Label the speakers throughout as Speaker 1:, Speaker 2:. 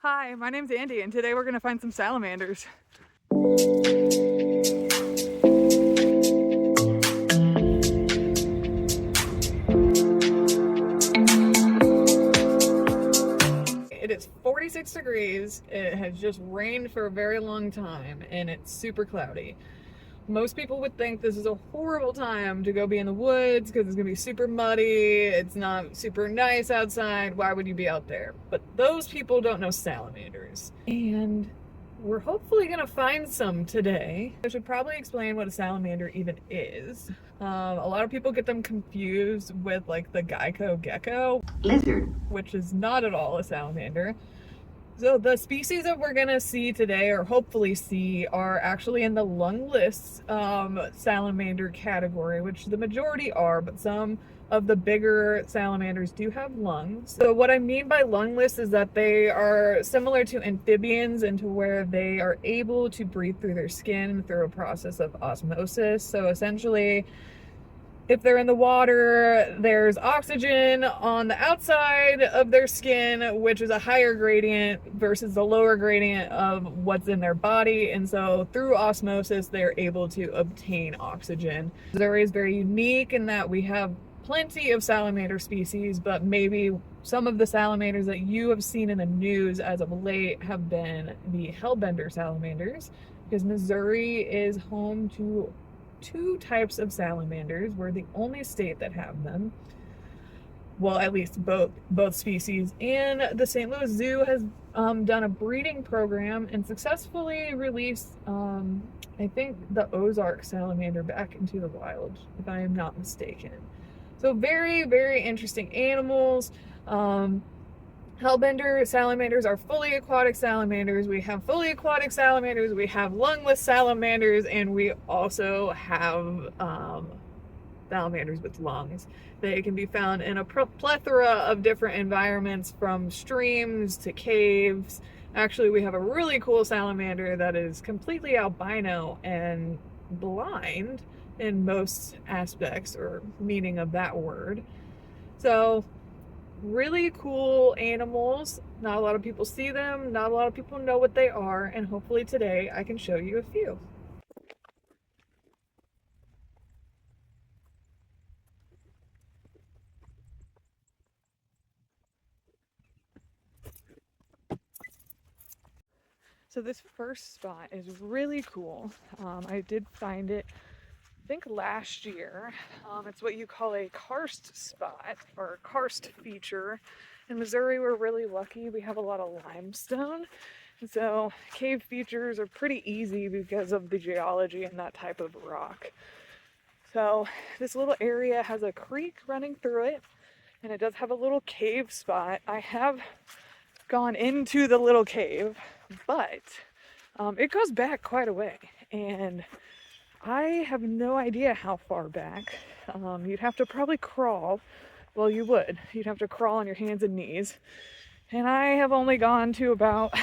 Speaker 1: Hi, my name's Andy, and today we're going to find some salamanders. It is 46 degrees, it has just rained for a very long time, and it's super cloudy. Most people would think this is a horrible time to go be in the woods because it's going to be super muddy, it's not super nice outside, why would you be out there? But those people don't know salamanders. And we're hopefully going to find some today. I should probably explain what a salamander even is. A lot of people get them confused with like the gecko gecko lizard, which is not at all a salamander. So the species that we're gonna see today, or hopefully see, are actually in the lungless salamander category, which the majority are, but some of the bigger salamanders do have lungs. So what I mean by lungless is that they are similar to amphibians in to where they are able to breathe through their skin through a process of osmosis. So essentially, if they're in the water, there's oxygen on the outside of their skin, which is a higher gradient versus the lower gradient of what's in their body. And so through osmosis, they're able to obtain oxygen. Missouri is very unique in that we have plenty of salamander species, but maybe some of the salamanders that you have seen in the news as of late have been the hellbender salamanders, because Missouri is home to two types of salamanders. We're the only state that have them. Well, at least both species. And the St. Louis Zoo has done a breeding program and successfully released, I think, the Ozark salamander back into the wild, if I am not mistaken. So very, very interesting animals. Hellbender salamanders are fully aquatic salamanders. We have fully aquatic salamanders, we have lungless salamanders, and we also have salamanders with lungs. They can be found in a plethora of different environments, from streams to caves. Actually, we have a really cool salamander that is completely albino and blind in most aspects or meaning of that word. So really cool animals. Not a lot of people see them, not a lot of people know what they are, and hopefully today I can show you a few. So this first spot is really cool. I did find it, I think, last year. It's what you call a karst spot, or karst feature. In Missouri, we're really lucky. We have a lot of limestone. And so cave features are pretty easy because of the geology and that type of rock. So this little area has a creek running through it, and it does have a little cave spot. I have gone into the little cave, but it goes back quite a way, and I have no idea how far back. You'd have to probably crawl. Well, you would. You'd have to crawl on your hands and knees. And I have only gone to about,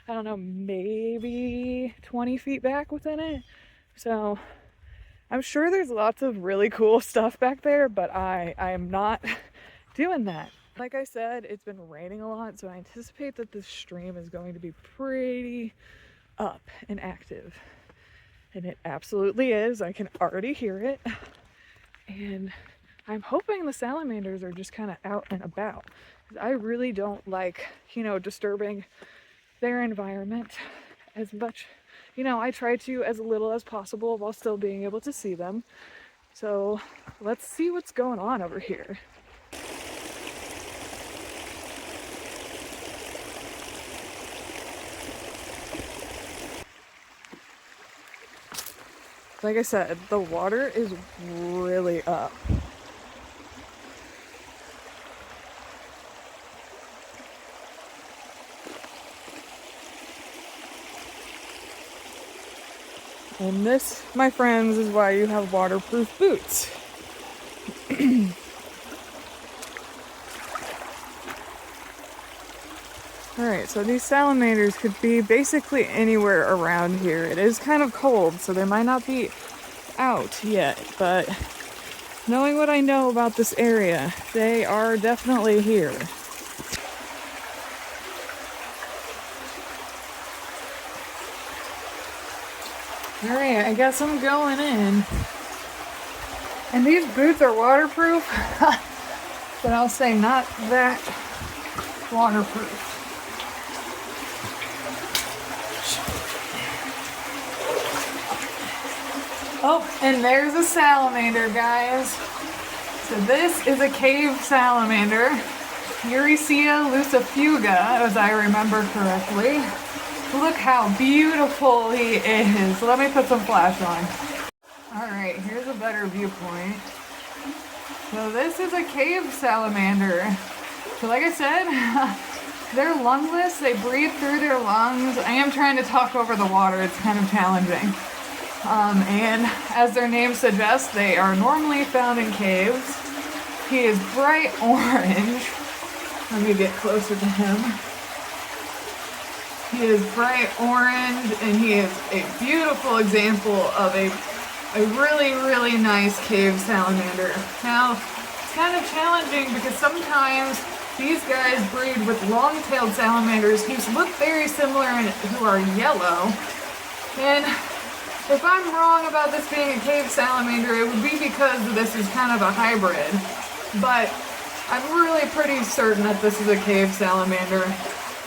Speaker 1: I don't know, maybe 20 feet back within it. So I'm sure there's lots of really cool stuff back there, but I am not doing that. Like I said, it's been raining a lot, so I anticipate that this stream is going to be pretty up and active. And it absolutely is. I can already hear it. And I'm hoping the salamanders are just kind of out and about. I really don't like, disturbing their environment as much. I try to as little as possible while still being able to see them. So let's see what's going on over here. Like I said, the water is really up. And this, my friends, is why you have waterproof boots. Alright, so these salamanders could be basically anywhere around here. It is kind of cold, so they might not be out yet, but knowing what I know about this area, they are definitely here. All right, I guess I'm going in. And these boots are waterproof, but I'll say not that waterproof. Oh, and there's a salamander, guys. So this is a cave salamander, Eurycea lucifuga, as I remember correctly. Look how beautiful he is. Let me put some flash on. All right, here's a better viewpoint. So this is a cave salamander. So like I said, they're lungless. They breathe through their lungs. I am trying to talk over the water. It's kind of challenging. And as their name suggests, they are normally found in caves. He is bright orange. Let me get closer to him. He is bright orange, and he is a beautiful example of a really, really nice cave salamander. Now, it's kind of challenging because sometimes these guys breed with long-tailed salamanders who look very similar and who are yellow. And if I'm wrong about this being a cave salamander, it would be because this is kind of a hybrid. But I'm really pretty certain that this is a cave salamander.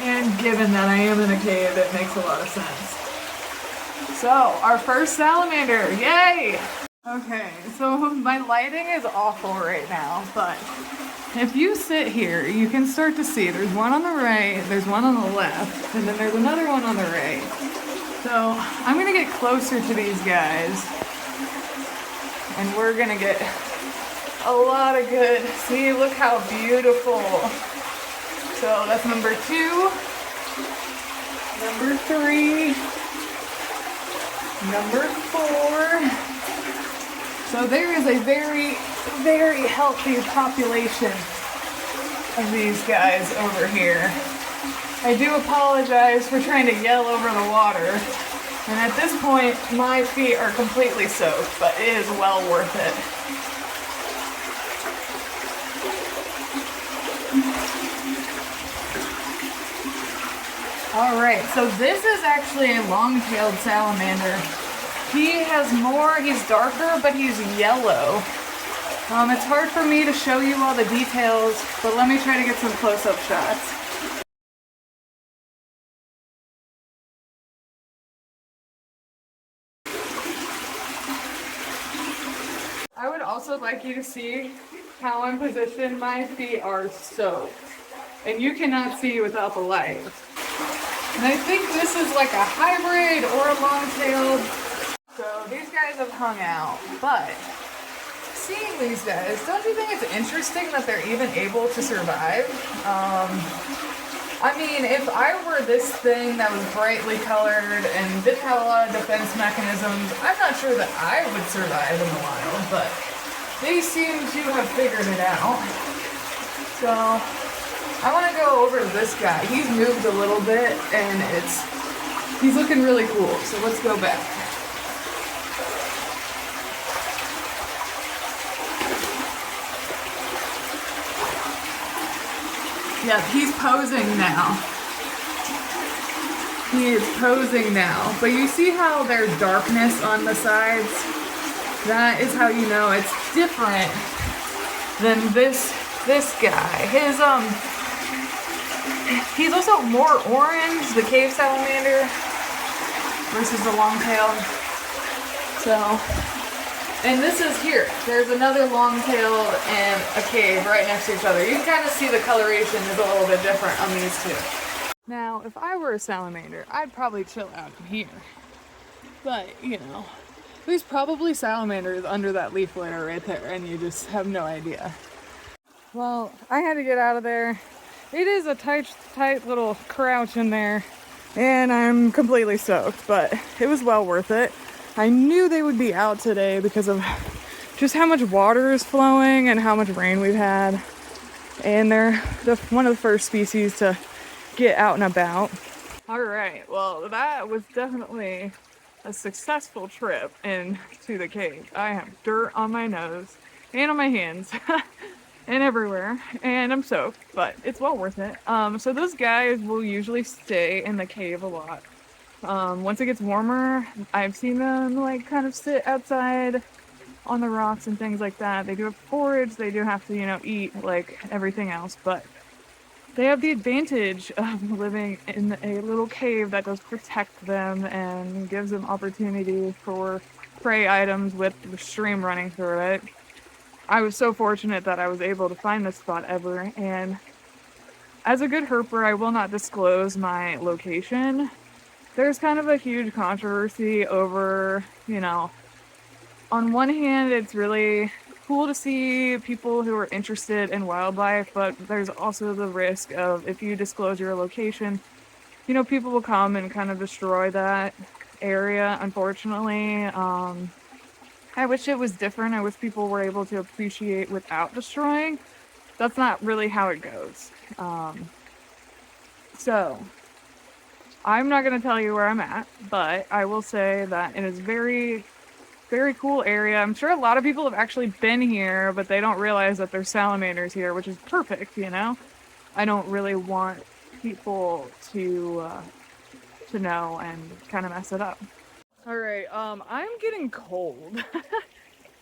Speaker 1: And given that I am in a cave, it makes a lot of sense. So, our first salamander, yay! Okay, so my lighting is awful right now, but if you sit here, you can start to see there's one on the right, there's one on the left, and then there's another one on the right. So, I'm gonna get closer to these guys, and we're gonna get a lot of good, see, look how beautiful. So that's number 2, number 3, number 4. So there is a very, very healthy population of these guys over here. I do apologize for trying to yell over the water. And at this point, my feet are completely soaked, but it is well worth it. Alright, so this is actually a long-tailed salamander. He's darker, but he's yellow. It's hard for me to show you all the details, but let me try to get some close-up shots. I would also like you to see how I'm positioned. My feet are soaked, and you cannot see without the light. And I think this is like a hybrid or a long-tailed. So these guys have hung out, but seeing these guys, don't you think it's interesting that they're even able to survive? I mean, if I were this thing that was brightly colored and didn't have a lot of defense mechanisms, I'm not sure that I would survive in the wild, but they seem to have figured it out. So I want to go over to this guy. He's moved a little bit, and he's looking really cool. So let's go back. Yeah, he's posing now. He is posing now. But you see how there's darkness on the sides? That is how you know it's different than this guy. He's also more orange, the cave salamander, versus the long-tailed. So, and this is here. There's another long-tailed and a cave right next to each other. You can kind of see the coloration is a little bit different on these two. Now, if I were a salamander, I'd probably chill out in here. But, you know, there's probably salamanders under that leaf litter right there, and you just have no idea. Well, I had to get out of there. It is a tight little crouch in there, and I'm completely soaked, but it was well worth it. I knew they would be out today because of just how much water is flowing and how much rain we've had. And they're one of the first species to get out and about. All right, well, that was definitely a successful trip into the cave. I have dirt on my nose and on my hands. And everywhere, and I'm soaked, but it's well worth it. So those guys will usually stay in the cave a lot. Once it gets warmer, I've seen them like kind of sit outside on the rocks and things like that. They do have forage, they do have to, eat like everything else, but they have the advantage of living in a little cave that does protect them and gives them opportunity for prey items with the stream running through it. I was so fortunate that I was able to find this spot ever, and as a good herper, I will not disclose my location. There's kind of a huge controversy over, on one hand, it's really cool to see people who are interested in wildlife, but there's also the risk of if you disclose your location, people will come and kind of destroy that area, unfortunately. I wish it was different. I wish people were able to appreciate without destroying. That's not really how it goes. So, I'm not going to tell you where I'm at, but I will say that it is very, very cool area. I'm sure a lot of people have actually been here, but they don't realize that there's salamanders here, which is perfect, I don't really want people to know and kind of mess it up. All right, I'm getting cold.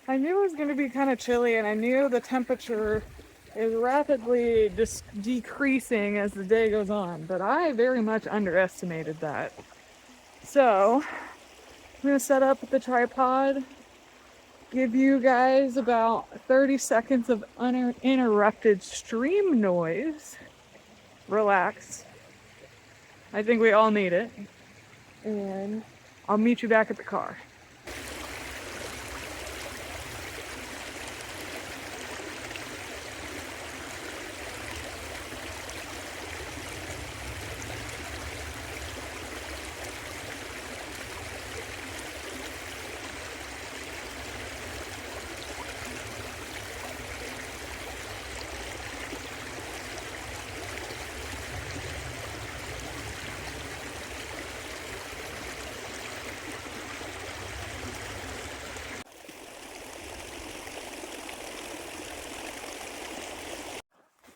Speaker 1: I knew it was going to be kind of chilly, and I knew the temperature is rapidly decreasing as the day goes on, but I very much underestimated that. So, I'm going to set up the tripod, give you guys about 30 seconds of uninterrupted stream noise. Relax. I think we all need it. And I'll meet you back at the car.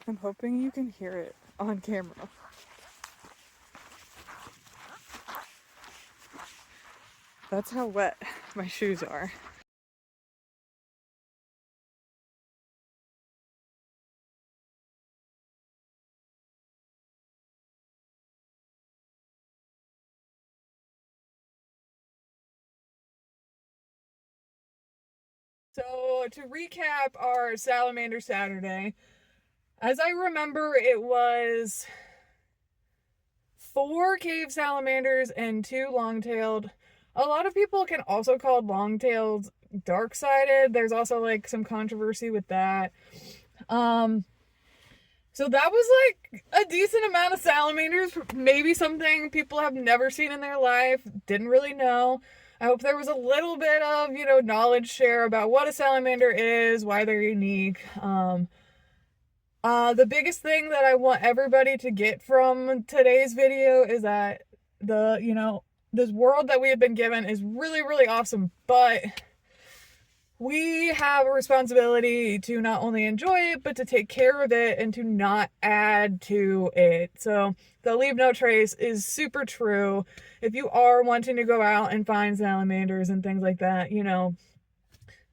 Speaker 1: I'm hoping you can hear it on camera. That's how wet my shoes are. So to recap our Salamander Saturday, as I remember, it was 4 cave salamanders and 2 long-tailed. A lot of people can also call long-tailed dark-sided. There's also like some controversy with that. So that was like a decent amount of salamanders, maybe something people have never seen in their life, didn't really know. I hope there was a little bit of, knowledge share about what a salamander is, why they're unique. The biggest thing that I want everybody to get from today's video is that this world that we have been given is really, really awesome, but we have a responsibility to not only enjoy it, but to take care of it and to not add to it. So the leave no trace is super true. If you are wanting to go out and find salamanders and things like that,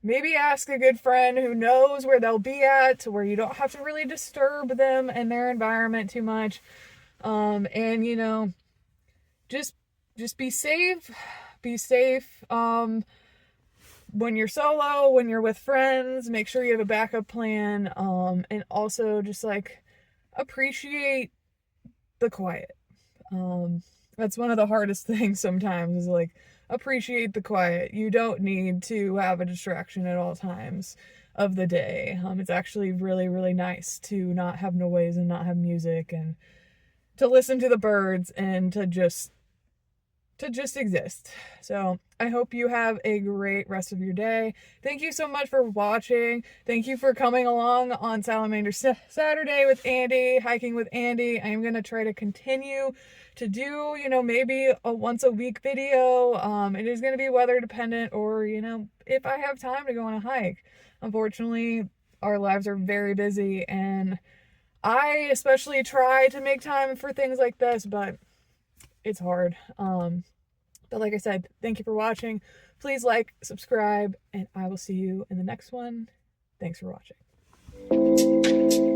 Speaker 1: maybe ask a good friend who knows where they'll be at, to where you don't have to really disturb them and their environment too much. And just be safe. Be safe. When you're solo, when you're with friends, make sure you have a backup plan. And also just like appreciate the quiet. That's one of the hardest things sometimes, is like appreciate the quiet. You don't need to have a distraction at all times of the day. It's actually really, really nice to not have noise and not have music, and to listen to the birds and to just exist. So I hope you have a great rest of your day. Thank you so much for watching. Thank you for coming along on Salamander Saturday with Andy, hiking with Andy. I am going to try to continue to do, maybe a once a week video. It is going to be weather dependent, or, if I have time to go on a hike. Unfortunately, our lives are very busy, and I especially try to make time for things like this, but it's hard. But like I said, thank you for watching. Please like, subscribe, and I will see you in the next one. Thanks for watching.